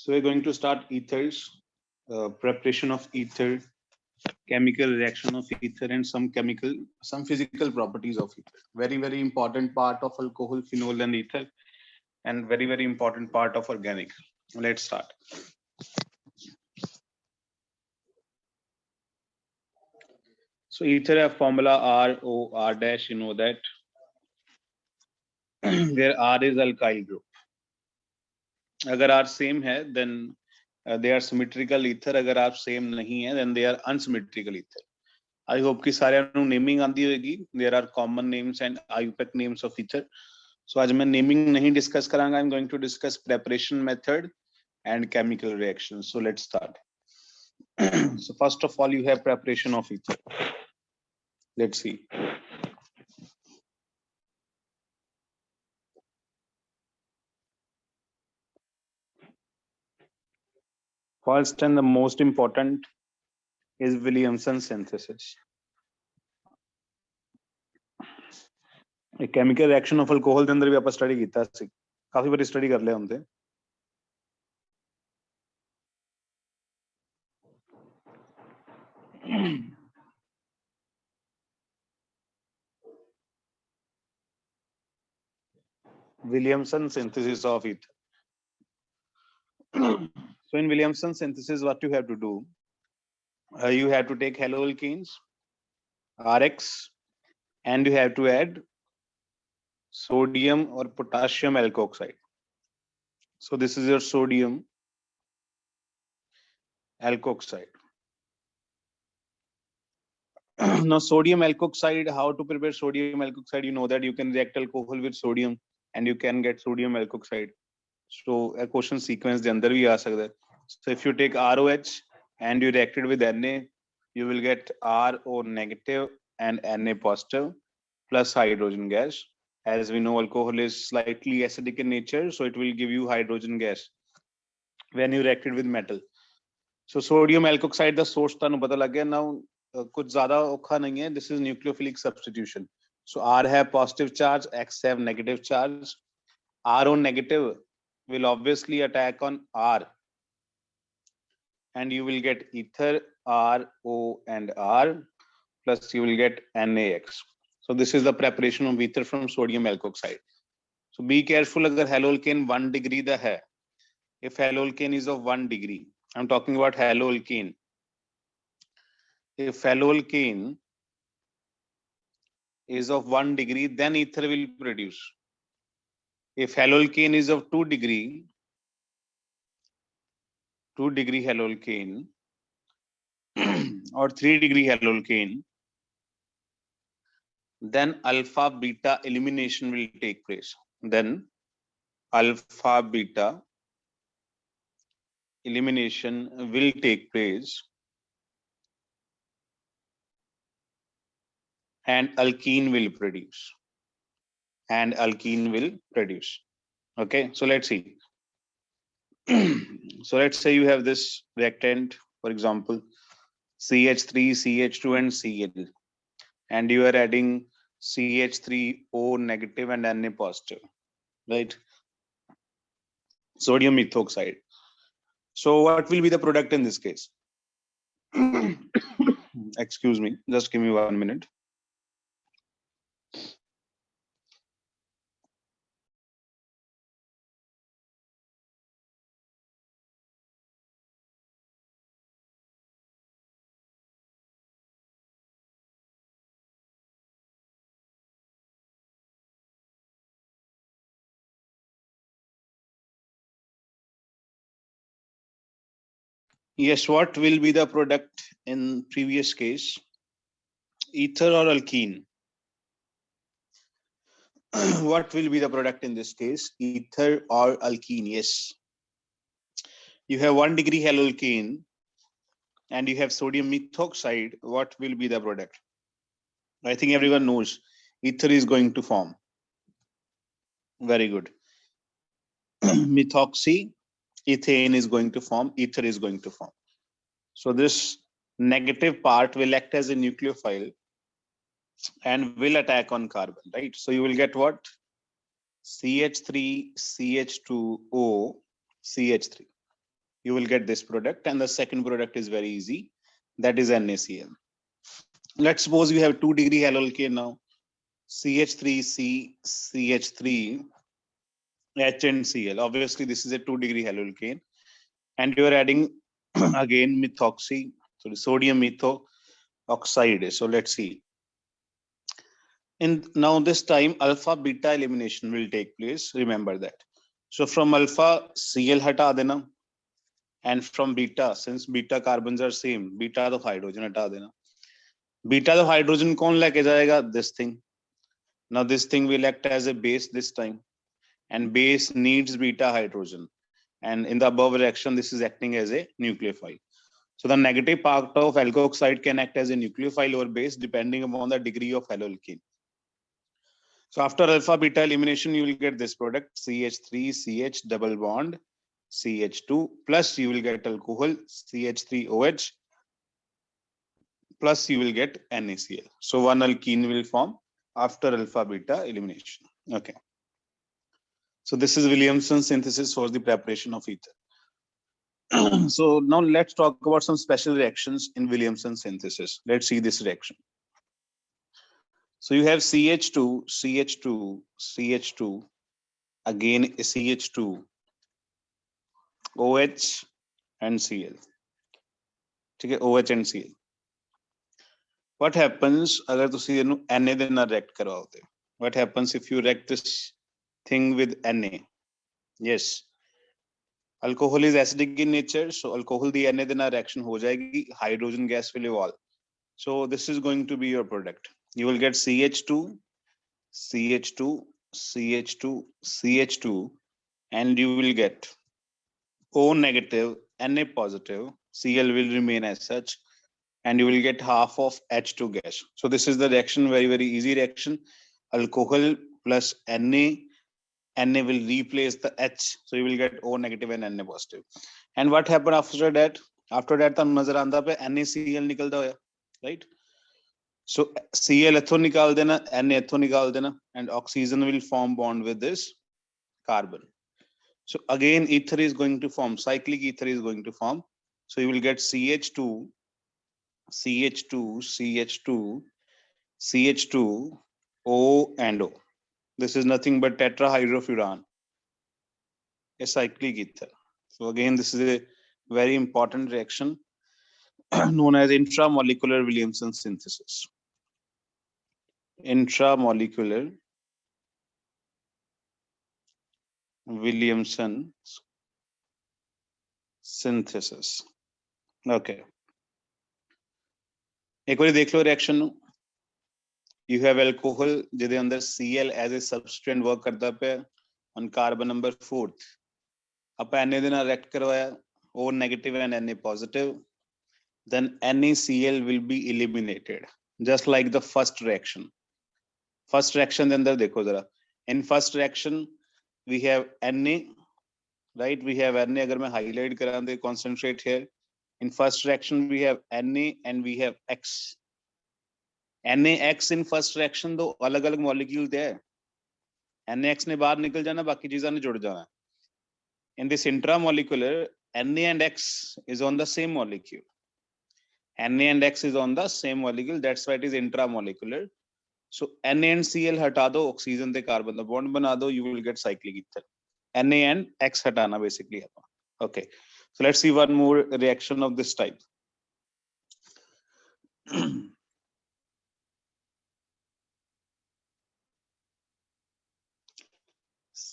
So we're going to start ethers, preparation of ether, chemical reaction of ether, and some physical properties of ether. Very important part of alcohol, phenol, and ether, and very important part of organic. Let's start. So ether have formula ROR dash. You know that where R is alkyl group. अगर R same है, then they are symmetrical ether. अगर R same नहीं है, then they are unsymmetrical ether. I hope कि सारे naming आती होगी. There are common names and IUPAC names of ether. So आज मैं नेमिंग नहीं discuss करांगा. I'm going to discuss preparation method and chemical reactions. So let's start. So first of all, you have preparation of ether. Let's see. First and the most important is Williamson synthesis. A chemical reaction of alcohol ਦੇ ਅੰਦਰ ਵੀ ਆਪਾਂ study ਕੀਤਾ ਸੀ, ਕਾਫੀ ਵਾਰੀ study ਕਰ ਲਿਆ ਹੁੰਦੇ. Williamson synthesis of ether. So in Williamson synthesis, what you have to do, you have to take haloalkanes, RX, and you have to add sodium or potassium alkoxide. So this is your sodium alkoxide. Now sodium alkoxide, how to prepare sodium alkoxide? You know that you can react alcohol with sodium and you can get sodium alkoxide. So a question sequence the अंदर भी आ सकता है. So if you take ROH and you react it with Na, you will get RO negative and Na positive plus hydrogen gas. As we know, alcohol is slightly acidic in nature, so it will give you hydrogen gas when you react it with metal. So sodium alkoxide, the source ਤੁਹਾਨੂੰ ਪਤਾ ਲੱਗ ਗਿਆ. Now कुछ ज्यादा औखा नहीं है. This is nucleophilic substitution. So R have positive charge, X have negative charge. RO negative will obviously attack on R, and you will get ether RO and R plus you will get NaX. So this is the preparation of ether from sodium alkoxide. So be careful agar haloalkane 1 degree da hai. If haloalkane is of 1 degree, I'm talking about haloalkane. If haloalkane is of 1 degree, then ether will produce. If haloalkane is of 2 degree haloalkane or 3 degree haloalkane, then alpha beta elimination will take place. Then alpha beta elimination will take place and alkene will produce. Okay, so let's see. So let's say you have this reactant, for example, CH3, CH2 and Cl, and you are adding CH3O negative and Na positive, right? Sodium methoxide. So what will be the product in this case? Excuse me, just give me 1 minute. Yes, what will be the product in previous case? Ether or alkene? What will be the product in this case? Ether or alkene? Yes. You have 1 degree haloalkane and you have sodium methoxide. What will be the product? I think everyone knows ether is going to form. Very good. Methoxy, ethane is going to form, ether is going to form. So this negative part will act as a nucleophile and will attack on carbon, right? So you will get what? CH3, CH2O, CH3. you will get this product, and the second product is very easy, that is NaCl. Let's suppose you have 2 degree haloalkane now, CH3C, CH3, H and Cl. Obviously, this is a 2 degree haloalkane, and you are adding again methoxy, so sodium methoxide. So let's see. And now this time alpha beta elimination will take place. Remember that. So from alpha Cl hata dena, and from beta, since beta carbons are same, beta the hydrogen hata dena. Beta the hydrogen kaun leke jayega? This thing. Now this thing will act as a base this time, and base needs beta hydrogen. And in the above reaction, this is acting as a nucleophile. So the negative part of alkoxide can act as a nucleophile or base depending upon the degree of haloalkane. So after alpha beta elimination, you will get this product CH3 CH double bond CH2 plus you will get alcohol CH3OH plus you will get NaCl. So one alkene will form after alpha beta elimination. Okay. So this is Williamson synthesis for the preparation of ether. So now let's talk about some special reactions in Williamson synthesis. Let's see this reaction. So you have CH2, CH2, CH2, again CH2, OH and Cl. Okay, OH and Cl. What happens अगर तुसी इन्हू Na दे नाल react करवाओगे? What happens if you react this thing with Na? Yes. Alcohol is acidic in nature, so alcohol the Na de na reaction ho jayegi, hydrogen gas will evolve. So this is going to be your product. You will get CH2, CH2, CH2, CH2, and you will get O negative, Na positive, Cl will remain as such, and you will get half of H2 gas. So this is the reaction, very, very easy reaction. Alcohol plus Na will replace the H, so you will get O negative and Na positive. And what happened after that? After that, the nazar aanda pe NaCl nikalda hoya, right? So Cl etho nikal dena, Na etho nikal dena, and oxygen will form bond with this carbon. So again, ether is going to form, cyclic ether is going to form. So you will get CH2, CH2, CH2, CH2, O and O. This is nothing but tetrahydrofuran, a cyclic ether. So again, this is a very important reaction known as intramolecular Williamson synthesis. Intramolecular Williamson synthesis. Okay. एक बार देख लो reaction नु. You have alcohol ਜਿਹਦੇ ਅੰਦਰ Cl as a substituent work ਕਰਦਾ ਪਿਆ on carbon number 4th. ਆਪਾਂ Na ਦੇ ਨਾਲ react ਕਰਵਾਇਆ, O negative and Na positive. Then NaCl will be eliminated, just like the first reaction. First reaction ਦੇ ਅੰਦਰ ਦੇਖੋ ਜ਼ਰਾ. In first reaction, we have Na, right? We have Na. अगर मैं highlight करा दे, concentrate here. In first reaction, we have Na and we have X. NaX in first reaction दो अलग-अलग molecule थे. NaX ने बाहर निकल जाना, बाकी चीज़ां ने जुड़ जाना. In this intramolecular, Na and X is on the same molecule. Na and X is on the same molecule. That's why it is intramolecular. So Na and Cl हटा दो, oxygen से carbon the bond बना दो, you will get cyclic ether. Na and X हटाना basically. Okay. So let's see one more reaction of this type.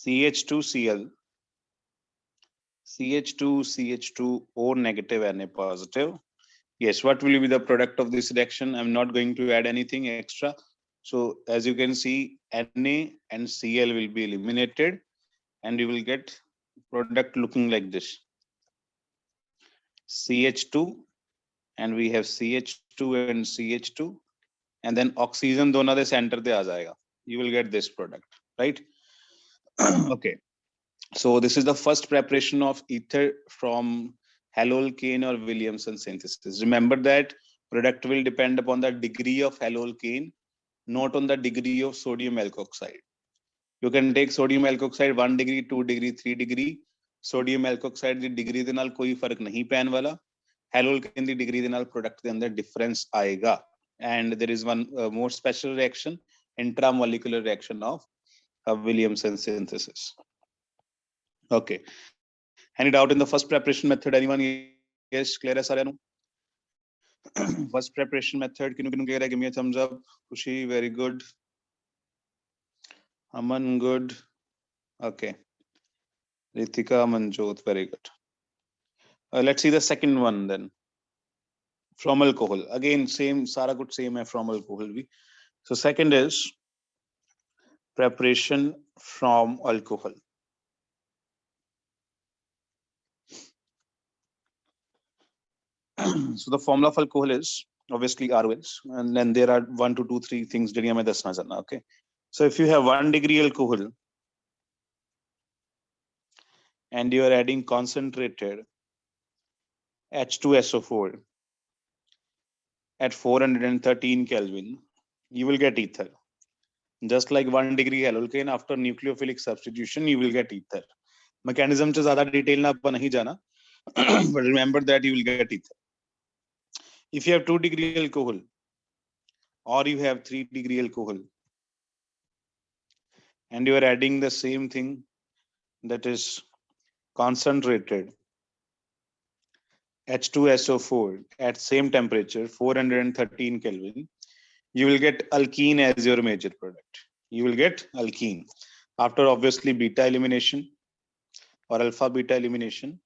CH2Cl, CH2, CH2, O negative, Na positive. Yes, what will be the product of this reaction? I'm not going to add anything extra. So as you can see, Na and Cl will be eliminated, and you will get product looking like this. CH2, and we have CH2 and CH2, and then oxygen दोनों दे center पे आ जाएगा. You will get this product, right? Okay. So this is the first preparation of ether from haloalkane or Williamson synthesis. Remember that product will depend upon the degree of haloalkane, not on the degree of sodium alkoxide. You can take sodium alkoxide 1 degree, 2 degree, 3 degree. Sodium ਐਲਕੋਕਸਾਈਡ the degree ਦੇ ਨਾਲ ਕੋਈ ਫਰਕ ਨਹੀਂ ਪੈਣ ਵਾਲਾ, ਹੈਲੋਅਲਕੇਨ ਦੀ degree ਦੇ ਨਾਲ product ਦੇ ਅੰਦਰ ਡਿਫਰੈਂਸ ਆਏਗਾ। And there is one more special reaction, intramolecular reaction of Williamson synthesis. Okay, any doubt in the first preparation method? Anyone? Yes, clear है साਰਿਆਂ ਨੂੰ? First preparation method किनु clear है? Give me a thumbs up. Khushi, very good. Aman, good. Okay. Ritika, Manjot, very good. Let's see the second one then. From alcohol. Again, same, सारा कुछ same है from alcohol भी. So second is preparation from alcohol. So the formula of alcohol is obviously ROH, and then there are 1 to 2 3 things ਜਿਹੜੀਆਂ ਮੈਂ ਦੱਸਣਾ ਚਾਹੁੰਦਾ. Okay, so if you have 1 degree alcohol and you are adding concentrated H2SO4 at 413 Kelvin, you will get ether. Just like 1 degree alkane, after nucleophilic substitution, you will get ether. Mechanism च ज़्यादा detail ना अपन नहीं जाना, but remember that you will get ether. If you have 2 degree alcohol or you have 3 degree alcohol and you are adding the same thing, that is concentrated H2SO4 at same temperature 413 Kelvin, you will get alkene as your major product. You will get alkene after obviously beta elimination or alpha beta elimination.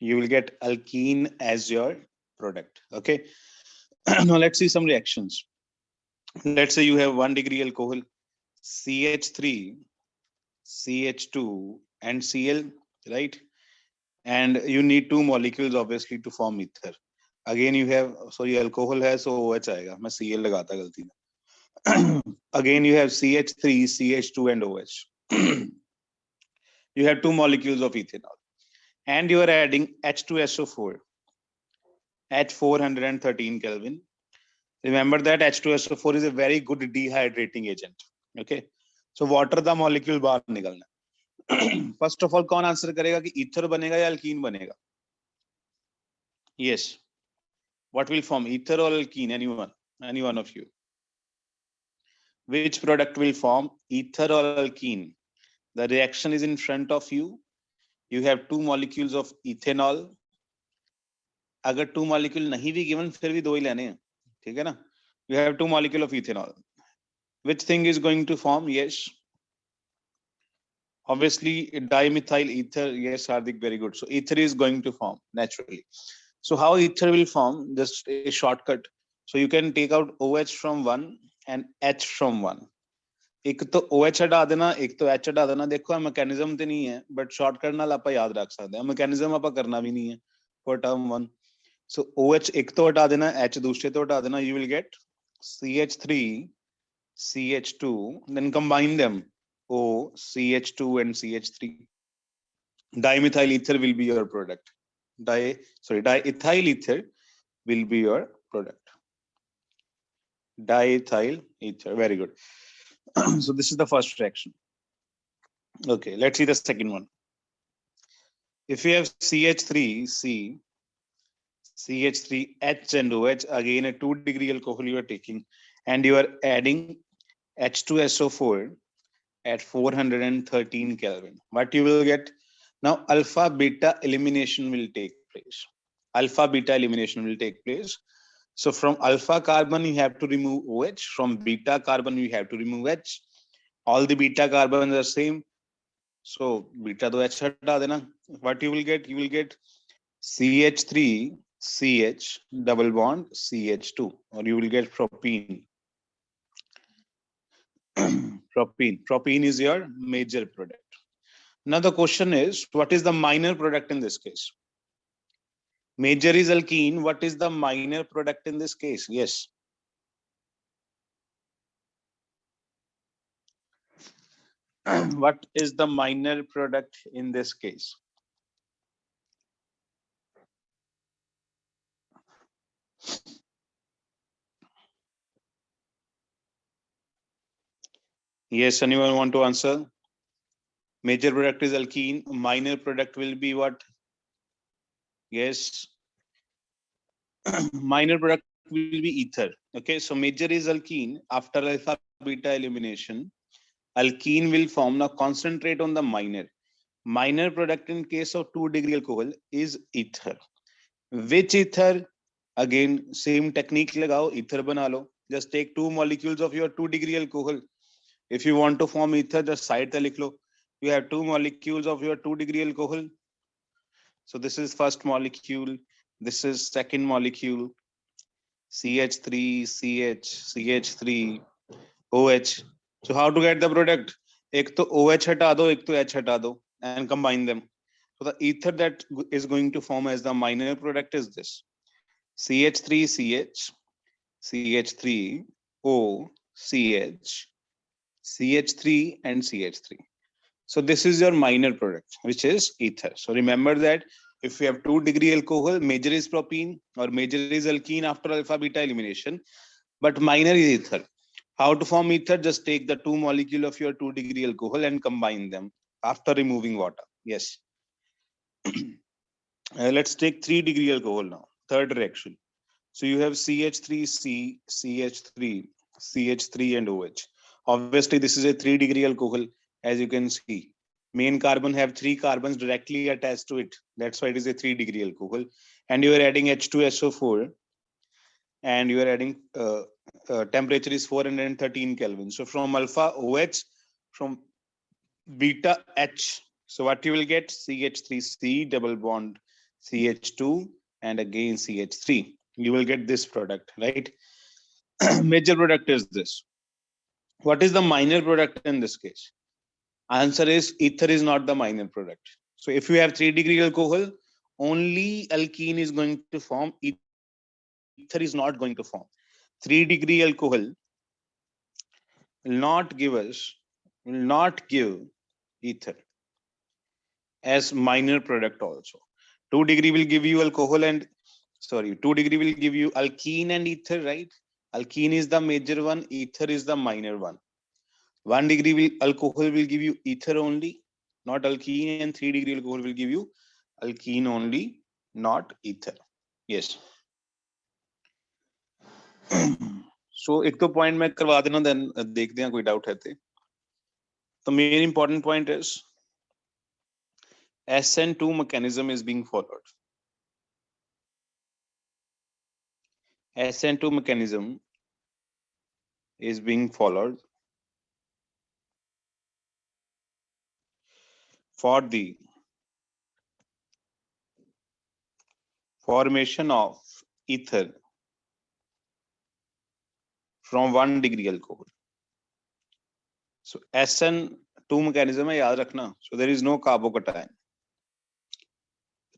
You will get alkene as your product. Okay. Now let's see some reactions. Let's say you have 1 degree alcohol, CH3, CH2 and Cl, right? And you need 2 molecules obviously to form ether. Again you have, sorry, alcohol है so OH आएगा, मैं Cl लगाता गलती में. Again you have CH3, CH2 and OH. You have 2 molecules of ethanol and you are adding H2SO4 at 413 Kelvin. Remember that H2SO4 is a very good dehydrating agent. Okay, so water the molecule बाहर निकलना. First of all कौन answer करेगा कि ether बनेगा या alkene बनेगा? Yes, what will form, ether or alkene? Any one of you? Which product will form, ether or alkene? The reaction is in front of you. You have 2 molecules of ethanol. अगर 2 molecule नहीं भी given फिर भी 2 ही लेने हैं, ठीक है ना? You have 2 molecule of ethanol. Which thing is going to form? Yes, obviously dimethyl ether. Yes, Hardik, very good. So ether is going to form naturally. So how ether will form? Just a shortcut. So you can take out OH from 1 and H from 1. एक तो OH हटा देना, एक तो H हटा देना. देखो mechanism तो नहीं है, बट शॉर्टकट नाल आप याद रख सकते हैं. मैकेनिज्म आप करना भी नहीं है for term 1. So OH एक तो हटा देना, H दूसरे तो हटा देना. You will get CH3, CH2, then combine them, O, CH2 and CH3. Dimethyl ether will be your product. Diethyl ether will be your product. Diethyl ether, very good. So this is the first reaction. Okay, let's see the second one. If you have CH3C, CH3H and OH, again a 2 degree alcohol you are taking, and you are adding H2SO4 at 413 Kelvin. What you will get? Now alpha beta elimination will take place. Alpha beta elimination will take place. So from alpha carbon you have to remove OH, from beta carbon you have to remove H. All the beta carbons are same. So beta to H hata dena. What you will get? You will get CH3 CH double bond CH2, or you will get propene. Propene is your major product. Now the question is, what is the minor product in this case? Major is alkene. What is the minor product in this case? Yes. What is the minor product in this case? Yes, anyone want to answer? Major product is alkene. Minor product will be what? Yes. Minor product will be ether. Okay, so major is alkene. After alpha beta elimination, alkene will form. Now concentrate on the minor. Minor product in case of 2-degree alcohol is ether. Which ether? Again, same technique lagao, ether bana lo. Just take 2 molecules of your 2-degree alcohol. If you want to form ether, just side pe likh lo. You have 2 molecules of your 2-degree alcohol. So this is first molecule. This is second molecule. CH3, CH, CH3, OH. So how to get the product? एक तो OH हटा दो, एक तो H हटा दो, and combine them. So the ether that is going to form as the minor product is this: CH3CH, CH3O, CH, CH3, and CH3. So this is your minor product, which is ether. So remember that if you have 2-degree alcohol, major is propene or major is alkene after alpha beta elimination, but minor is ether. How to form ether? Just take the 2 molecule of your 2-degree alcohol and combine them after removing water. Yes. Let's take 3-degree alcohol now. Third reaction. So you have CH3C, CH3, CH3, and OH. Obviously, this is a 3-degree alcohol, as you can see. Main carbon have 3 carbons directly attached to it. That's why it is a 3-degree alcohol. And you are adding H2SO4, and you are adding temperature is 413 Kelvin. So from alpha OH, from beta H. So what you will get? CH3C double bond CH2 and again CH3. You will get this product, right? Major product is this. What is the minor product in this case? Answer is ether is not the minor product. So if you have 3-degree alcohol, only alkene is going to form, ether is not going to form. 3-degree alcohol will not give ether as minor product also. 2-degree will give you alcohol and 2-degree will give you alkene and ether, right? Alkene is the major one, ether is the minor one. 1-degree will alcohol will give you ether only, not alkene, and 3-degree alcohol will give you alkene only, not ether. Yes. So एक तो point मैं करवा देना, then देखते हैं कोई doubt है तो. The main important point is SN2 mechanism is being followed. SN2 mechanism is being followed for the formation of ether from 1-degree alcohol. So SN2 mechanism है, याद रखना. So there is no carbocation.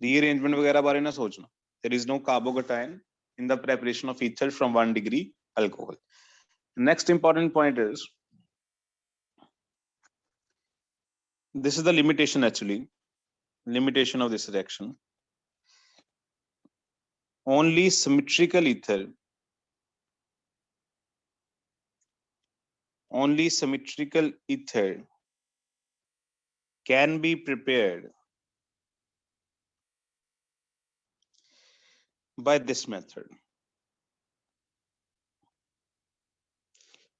Rearrangement वगैरह बारे ना सोचना. There is no carbocation in the preparation of ether from 1-degree alcohol. Next important point is, this is the limitation actually, limitation of this reaction. Only symmetrical ether can be prepared by this method.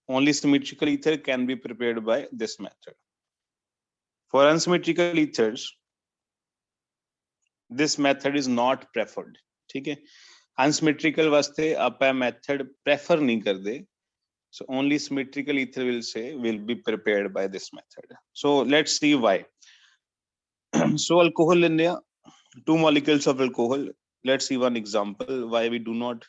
Only symmetrical ether can be prepared by this method. For unsymmetrical ethers, this method is not preferred. ठीक है? Unsymmetrical वास्ते आप method prefer नहीं कर दे. So only symmetrical ether will be prepared by this method. So let's see why. So alcohol in there, 2 molecules of alcohol. Let's see one example why we do not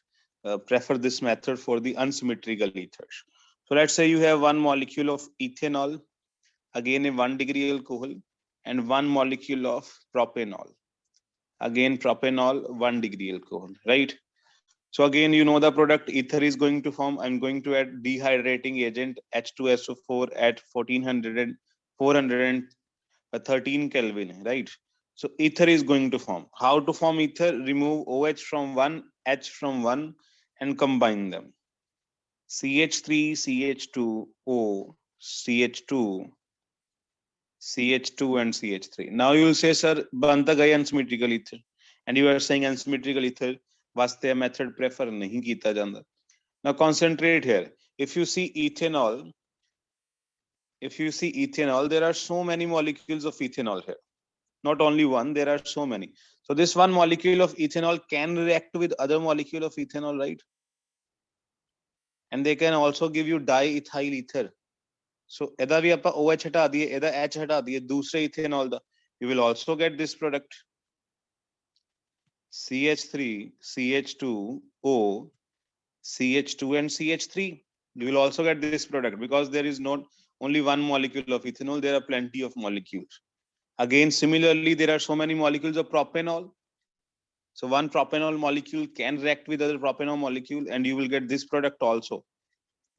prefer this method for the unsymmetrical ethers. So let's say you have 1 molecule of ethanol, again a 1-degree alcohol, and 1 molecule of propanol, again propanol, 1-degree alcohol, right? So again, you know the product ether is going to form. I'm going to add dehydrating agent H2SO4 at 413 Kelvin, right? So ether is going to form. How to form ether? Remove OH from 1, H from 1, and combine them. CH3, CH2, O, CH2, CH2 and CH3. Now you will say, sir, banta gaya unsymmetrical ether, and you are saying unsymmetrical ether vaste method prefer nahi kita janda. Now concentrate here. If you see ethanol, there are so many molecules of ethanol here. Not only one, there are so many. So this one molecule of ethanol can react with other molecule of ethanol, right? And they can also give you diethyl ether. So eda bhi aapa OH hata diye, eda H hata diye, dusre ethanol da, you will also get this product. CH3, CH2O, CH2 and CH3. You will also get this product because there is not only one molecule of ethanol, there are plenty of molecules. Again, similarly, there are so many molecules of propanol. So one propanol molecule can react with other propanol molecule and you will get this product also.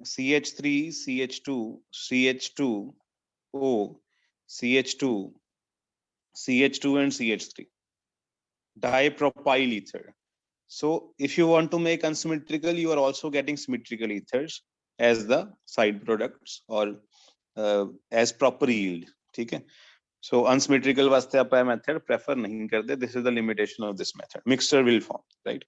CH3, CH2, CH2O, CH2, CH2 and CH3. Dipropyl ether. So if you want to make unsymmetrical, you are also getting symmetrical ethers as the side products or as proper yield. Okay? So unsymmetrical vaste apa method prefer nahi karte. This is the limitation of this method. Mixture will form, right?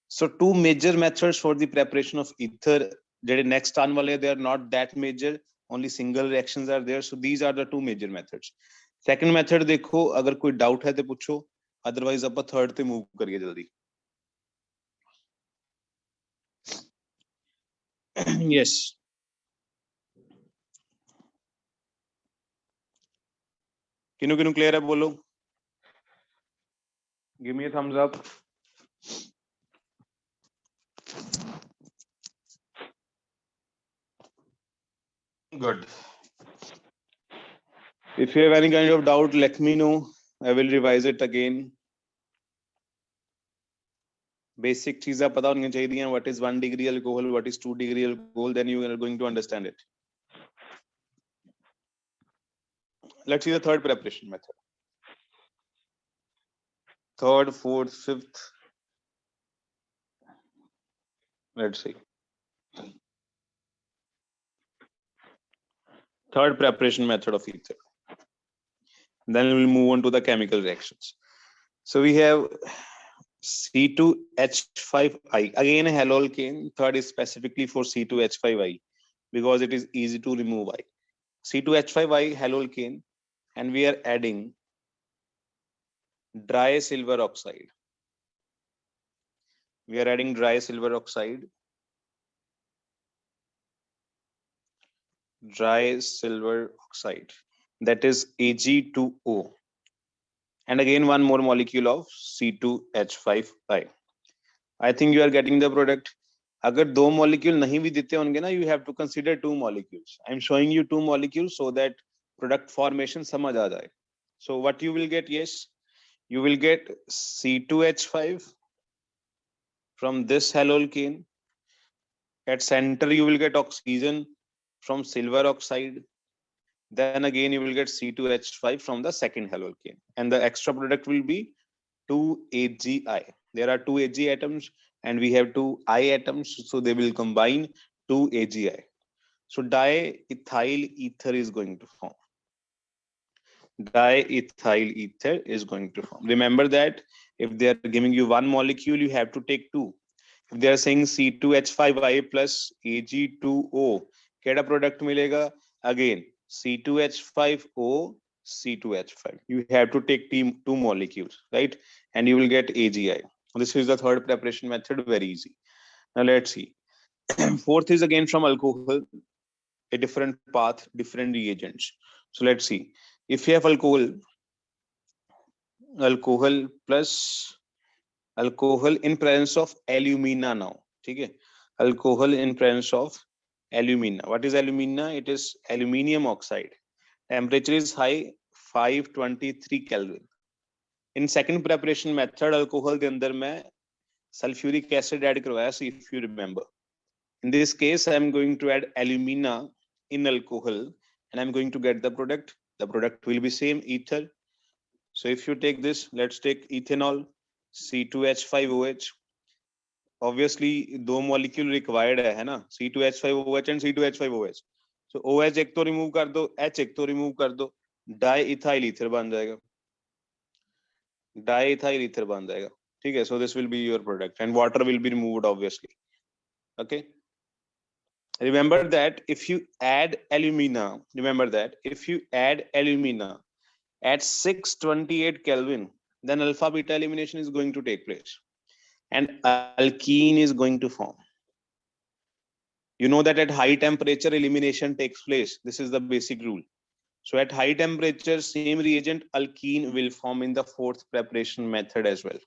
So two major methods for the preparation of ether. Next aan wale, they are not that major. Only single reactions are there. So these are the two major methods. Second method देखो, अगर कोई doubt है तो पूछो. Otherwise आप third पे move करिए जल्दी. Yes. किनु clear है बोलो. Give me a thumbs up. Good. If you have any kind of doubt, let me know. I will revise it again. Basic चीज़ें पता होनी चाहिए. What is 1 degree alcohol? What is 2 degree alcohol? Then you are going to understand it. Let's see the third preparation method. Third, fourth, fifth. Let's see. Third preparation method of ether. Then we will move on to the chemical reactions. So we have C2H5I. Again, a halolcane. Third is specifically for C2H5I because it is easy to remove I. C2H5I halolcane, and we are adding dry silver oxide. We are adding dry silver oxide. Dry silver oxide. That is Ag2O. And again, one more molecule of C2H5I. I think you are getting the product. अगर दो molecule नहीं भी देते होंगे ना, you have to consider two molecules. I am showing you two molecules so that product formation समझ आ जाए. So what you will get? Yes, you will get C2H5 from this halolcane. At center you will get oxygen from silver oxide. Then again you will get C2H5 from the second halolcane, and the extra product will be 2AgI. There are two Ag atoms and we have two I atoms, so they will combine 2AgI. So diethyl ether is going to form. Diethyl ether is going to form. Remember that if they are giving you one molecule, you have to take two. If they are saying C2H5I plus Ag2O, keda product milega? Again, C2H5O, C2H5. You have to take two molecules, right? And you will get AgI. This is the third preparation method, very easy. Now let's see. Fourth is again from alcohol, a different path, different reagents. So let's see. If you have alcohol plus alcohol in presence of alumina now. Okay? Alcohol in presence of alumina. What is alumina? It is aluminium oxide. Temperature is high, 523 Kelvin. In second preparation method, alcohol के अंदर मैं sulfuric acid add करवाया, so if you remember. In this case, I am going to add alumina in alcohol and I'm going to get the product. The product will be same, ether. So if you take this, let's take ethanol, C2H5OH. Obviously, दो molecule required है ना, C2H5OH and C2H5OH. So OH एक तो remove कर दो, H एक तो remove कर दो. डाईइथाइल ईथर बन जाएगा, डाईइथाइल ईथर बन जाएगा, ठीक है. So this will be your product and water will be removed obviously. Okay, remember that if you add alumina, remember that if you add alumina at 628 Kelvin, then alpha beta elimination is going to take place and alkene is going to form. You know that at high temperature elimination takes place. This is the basic rule. So at high temperature, same reagent alkene will form in the fourth preparation method as well.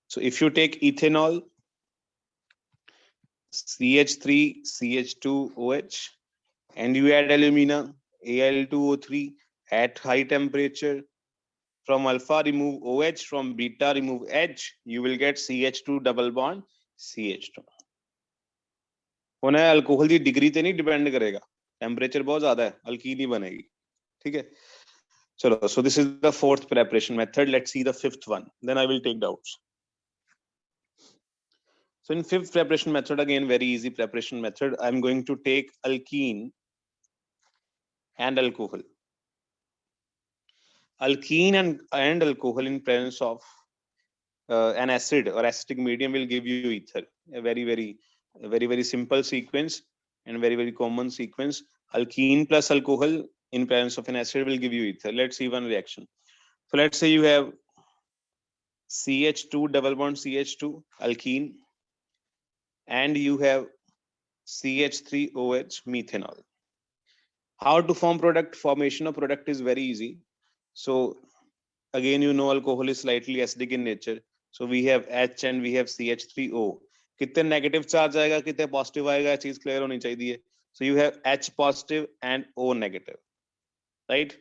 So if you take ethanol, CH3, CH2OH, and you add alumina, Al2O3 at high temperature, from alpha remove OH, from beta remove H, you will get CH2 double bond CH2. होना है alcohol की degree ते नहीं depend करेगा, temperature बहुत ज्यादा है alkyne ही बनेगी, ठीक है. चलो, so this is the fourth preparation method. Let's see the fifth one, then I will take doubts. So in fifth preparation method, again very easy preparation method, I'm going to take alkene and alcohol. Alkene and alcohol in presence of an acid or acidic medium will give you ether. A very simple sequence and very common sequence. Alkene plus alcohol in presence of an acid will give you ether. Let's see one reaction. So let's say you have CH2 double bond CH2 alkene and you have CH3OH methanol. How to form product? Formation of product is very easy. So again, you know alcohol is slightly acidic in nature. So we have H and we have CH3O. कितने negative charge आएगा, कितने positive आएगा, चीज clear होनी चाहिए. So you have H positive and O negative, right?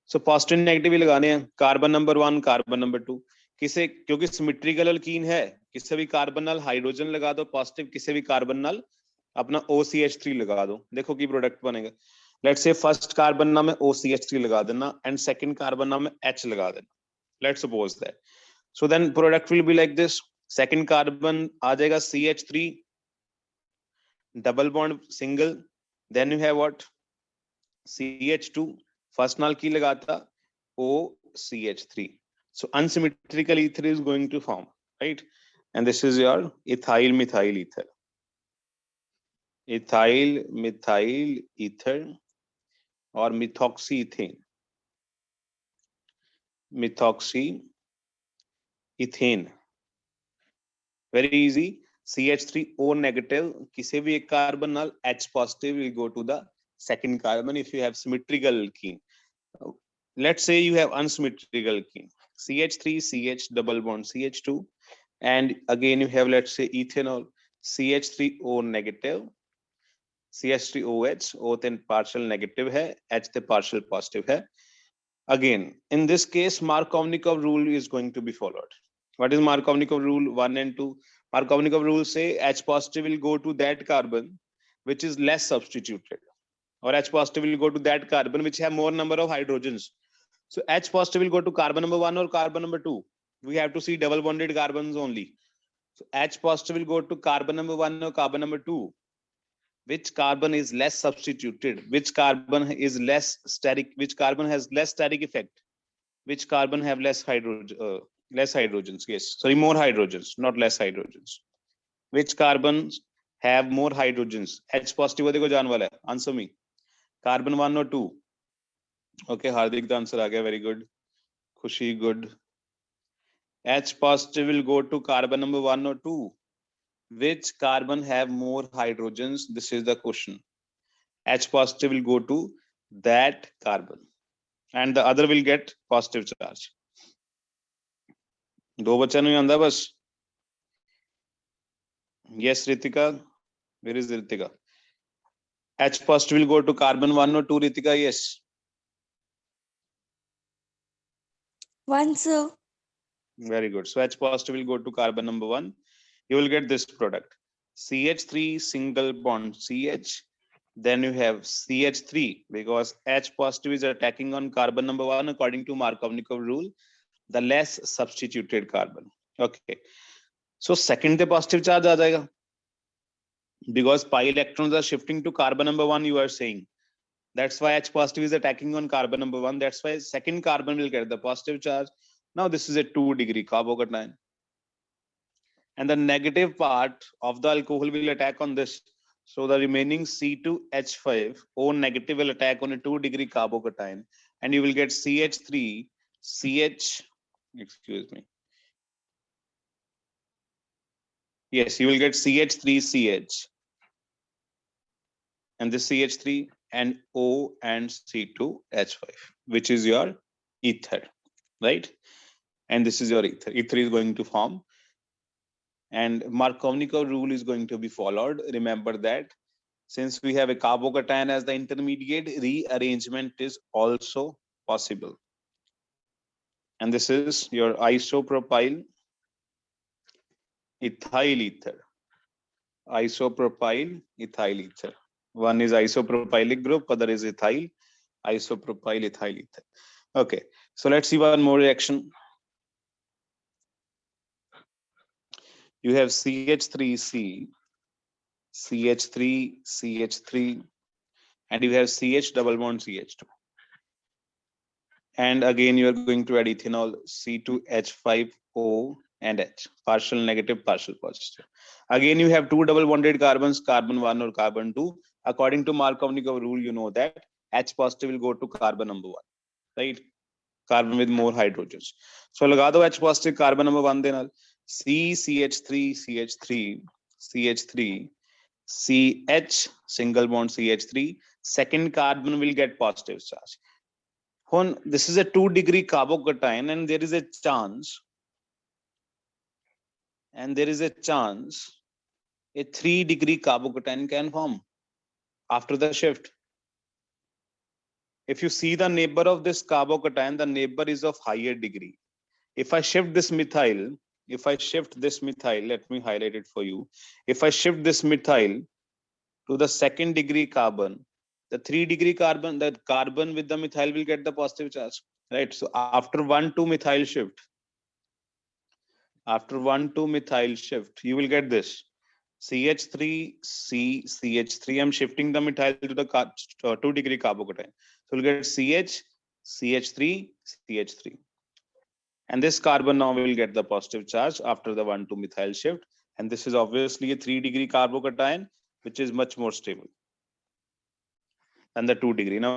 So positive negative ही लगाने हैं. Carbon number 1, carbon number 2. किसे, क्योंकि symmetrical alkene है, किसे भी carbon नाल hydrogen लगा दो positive, किसे भी carbon नाल अपना OCH3 लगा दो, देखो की product बनेगा. Let's say first carbon नाम है OCH3 लगा देना and second carbon नाम है H लगा देना. Let's suppose that. So then product will be like this. Second carbon आ जाएगा CH3 double bond single. Then you have what? CH2 first नाल की लगाता OCH3. So unsymmetrical ether is going to form, right? And this is your ethyl methyl ether. Ethyl methyl ether or methoxyethane. Methoxyethane. Very easy. CH3O negative, किसी भी एक carbon नाल H positive will go to the second carbon if you have symmetrical alkene. Let's say you have unsymmetrical alkene. CH3, CH double bond CH2, and again you have, let's say, ethanol, CH3O negative, CH3OH, O then partial negative है, H the partial positive है. Again, in this case, Markovnikov rule is going to be followed. What is Markovnikov rule 1 and 2? Markovnikov rule say H positive will go to that carbon which is less substituted, or H positive will go to that carbon which have more number of hydrogens. So H positive will go to carbon number 1 or carbon number 2. We have to see double bonded carbons only. So H positive will go to carbon number 1 or carbon number 2. Which carbon is less substituted? Which carbon is less steric? Which carbon has less steric effect? Which carbon have less hydrogens? Yes, sorry, more hydrogens, not less hydrogens. Which carbons have more hydrogens? H positive देखो जान वाला है. Answer me. Carbon 1 or 2? Okay, Hardik, the answer आ गया. Very good. Khushi, good. H positive will go to carbon number 1 or 2. Which carbon have more hydrogens? This is the question. H positive will go to that carbon and the other will get positive charge. दो बच्चा नहीं आंदा बस. Yes, Ritika. Where is Ritika? H positive will go to carbon 1 or 2, Ritika? Yes. 1, sir. Very good. So H positive will go to carbon number 1. You will get this product. CH3 single bond CH. Then you have CH3 because H positive is attacking on carbon number 1 according to Markovnikov rule, the less substituted carbon. Okay. So second the positive charge आ जाएगा because pi electrons are shifting to carbon number 1, you are saying. That's why H positive is attacking on carbon number 1. That's why second carbon will get the positive charge. Now this is a 2-degree carbocation. And the negative part of the alcohol will attack on this. So the remaining C2H5O negative will attack on a 2-degree carbocation, and you will get CH3, CH, excuse me. Yes, you will get CH3CH, and this CH3 and O and C2H5, which is your ether, right? And this is your ether. Ether is going to form, and Markovnikov rule is going to be followed. Remember that since we have a carbocation as the intermediate, rearrangement is also possible. And this is your isopropyl ethyl ether. Isopropyl ethyl ether. One is isopropylic group, other is ethyl. Isopropyl ethyl ether. Okay, so let's see one more reaction. You have CH3C, CH3, CH3, and you have CH double bond CH2. And again, you are going to add ethanol, C2H5O and H, partial negative, partial positive. Again, you have 2 double bonded carbons, carbon 1 or carbon 2. According to Markovnikov rule, you know that H positive will go to carbon number 1, right? Carbon with more hydrogens. So laga do H positive carbon number 1 then CH3, CH3, CH3, CH single bond CH3. Second carbon will get positive charge. When this is a 2-degree carbocation, and there is a chance, a 3-degree carbocation can form after the shift. If you see the neighbor of this carbocation, the neighbor is of higher degree. If I shift this methyl, let me highlight it for you. If I shift this methyl to the 2nd degree carbon, the 3-degree carbon, the carbon with the methyl will get the positive charge, right? So after 1,2 methyl shift, you will get this CH3C, CH3. I'm shifting the methyl to the 2-degree carbocation. So we'll get CH, CH3, CH3. And this carbon now will get the positive charge after the 1,2 methyl shift. And this is obviously a 3-degree carbocation, which is much more stable than the 2-degree. Now